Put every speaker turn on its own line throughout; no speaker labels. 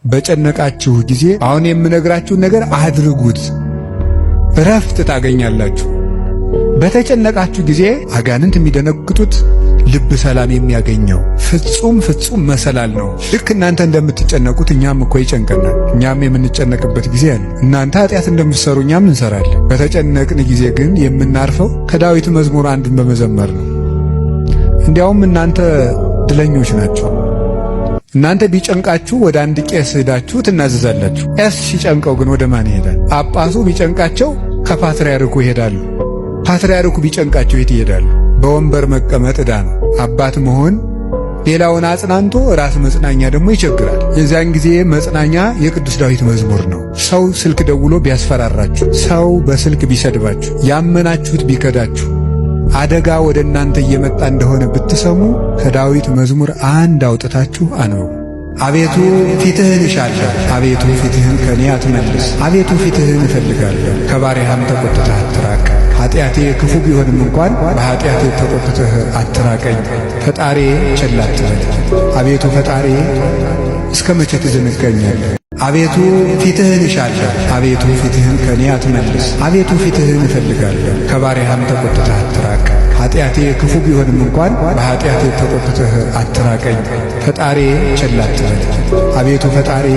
በጨነቃችሁ ጊዜ አሁን የምነግራችሁን ነገር አድርጉት፣ እረፍት ታገኛላችሁ። በተጨነቃችሁ ጊዜ አጋንንት የሚደነግጡት፣ ልብ ሰላም የሚያገኘው ፍጹም መሰላል ነው። ልክ እናንተ እንደምትጨነቁት እኛም እኮ ይጨንቀናል። እኛም የምንጨነቅበት ጊዜ አለ። እናንተ ኃጢአት እንደምትሰሩ እኛም እንሰራለን። በተጨነቅን ጊዜ ግን የምናርፈው ከዳዊት መዝሙር አንዱን በመዘመር ነው። እንዲያውም እናንተ ድለኞች ናችሁ። እናንተ ቢጨንቃችሁ ወደ አንድ ቄስ ሄዳችሁ ትናዘዛላችሁ። ቄስ ሲጨንቀው ግን ወደ ማን ይሄዳል? ጳጳሱ ቢጨንቃቸው ከፓትርያርኩ ይሄዳሉ። ፓትርያርኩ ቢጨንቃቸው የት ይሄዳሉ? በወንበር መቀመጥ ዕዳ ነው። አባት መሆን ሌላውን አጽናንቶ ራስ መጽናኛ ደግሞ ይቸግራል። የዚያን ጊዜ መጽናኛ የቅዱስ ዳዊት መዝሙር ነው። ሰው ስልክ ደውሎ ቢያስፈራራችሁ፣ ሰው በስልክ ቢሰድባችሁ፣ ያመናችሁት ቢከዳችሁ፣ አደጋ ወደ እናንተ እየመጣ እንደሆነ ብትሰሙ ከዳዊት መዝሙር አንድ አውጥታችሁ አንብቡ። አቤቱ ፊትህን እሻለሁ፣ አቤቱ ፊትህን ከኔ አትመልስ። አቤቱ ፊትህን እፈልጋለሁ፣ ከባሪያህም ተቆጥተህ አትራቅ። ኃጢአቴ ክፉ ቢሆንም እንኳን በኃጢአቴ ተቆጥተህ አትራቀኝ። ፈጣሪ ቸል አትበል። አቤቱ ፈጣሪ እስከ መቼ ትዘነጋኛለህ? አቤቱ ፊትህን እሻለሁ፣ አቤቱ ፊትህን ከኔ አትመልስ። አቤቱ ፊትህን እፈልጋለሁ፣ ከባሪያህም ተቆጥተህ አትራቅ። ኃጢአቴ ክፉ ቢሆንም እንኳን በኃጢአቴ ተቆጥተህ አትራቀኝ። ፈጣሪ ቸል አትበል። አቤቱ ፈጣሪ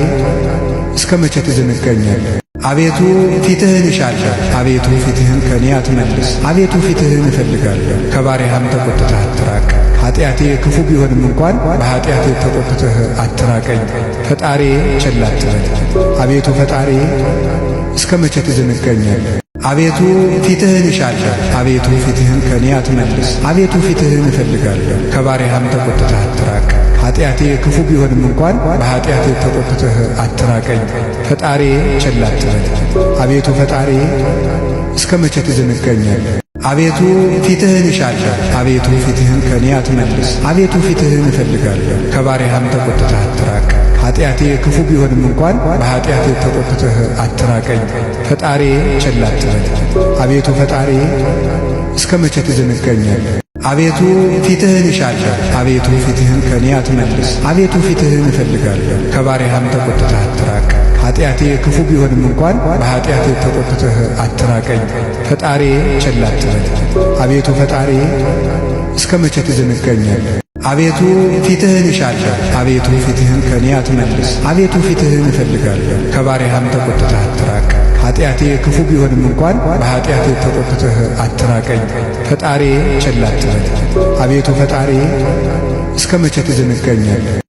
እስከ መቼ ትዘነጋኛለህ? አቤቱ ፊትህን እሻለሁ፣ አቤቱ ፊትህን ከኔ አትመልስ። አቤቱ ፊትህን እፈልጋለሁ፣ ከባሪያህም ተቆጥተህ አትራቅ። ኃጢአቴ ክፉ ቢሆንም እንኳን በኃጢአቴ ተቆጥተህ አትራቀኝ። ፈጣሪ ቸል አትበል። አቤቱ ፈጣሪ እስከ መቼ ትዘነጋኛለህ? አቤቱ ፊትህን እሻለሁ፣ አቤቱ ፊትህን ከኔ አትመልስ። አቤቱ ፊትህን እፈልጋለሁ፣ ከባሪያህም ተቆጥተህ አትራቅ። ኃጢአቴ ክፉ ቢሆንም እንኳን በኃጢአቴ ተቆጥተህ አትራቀኝ። ፈጣሪ ቸል አትበል። አቤቱ ፈጣሪ እስከ መቼ ትዘነጋኛለህ? አቤቱ ፊትህን እሻለሁ፣ አቤቱ ፊትህን ከኔ አትመልስ። አቤቱ ፊትህን እፈልጋለሁ፣ ከባሪያህም ተቆጥተህ አትራቅ። ኃጢአቴ ክፉ ቢሆንም እንኳን በኃጢአቴ ተቆጥተህ አትራቀኝ። ፈጣሪ ቸል አትበል። አቤቱ ፈጣሪ እስከ መቼ ትዘነጋኛለህ? አቤቱ ፊትህን እሻለሁ፣ አቤቱ ፊትህን ከኔ አትመልስ። አቤቱ ፊትህን እፈልጋለሁ፣ ከባሪያህም ተቆጥተህ አትራቅ። ኃጢአቴ ክፉ ቢሆንም እንኳን በኃጢአቴ ተቆጥተህ አትራቀኝ። ፈጣሪ ቸል አትበል። አቤቱ ፈጣሪ እስከ መቼ ትዘነጋኛለህ? አቤቱ ፊትህን እሻለሁ፣ አቤቱ ፊትህን ከኔ አትመልስ። አቤቱ ፊትህን እፈልጋለሁ፣ ከባሪያህም ተቆጥተህ አትራቅ። ኃጢአቴ ክፉ ቢሆንም እንኳን በኃጢአቴ ተቆጥተህ አትራቀኝ። ፈጣሪ ቸል አትበል። አቤቱ ፈጣሪ እስከ መቼ ትዘነጋኛለህ?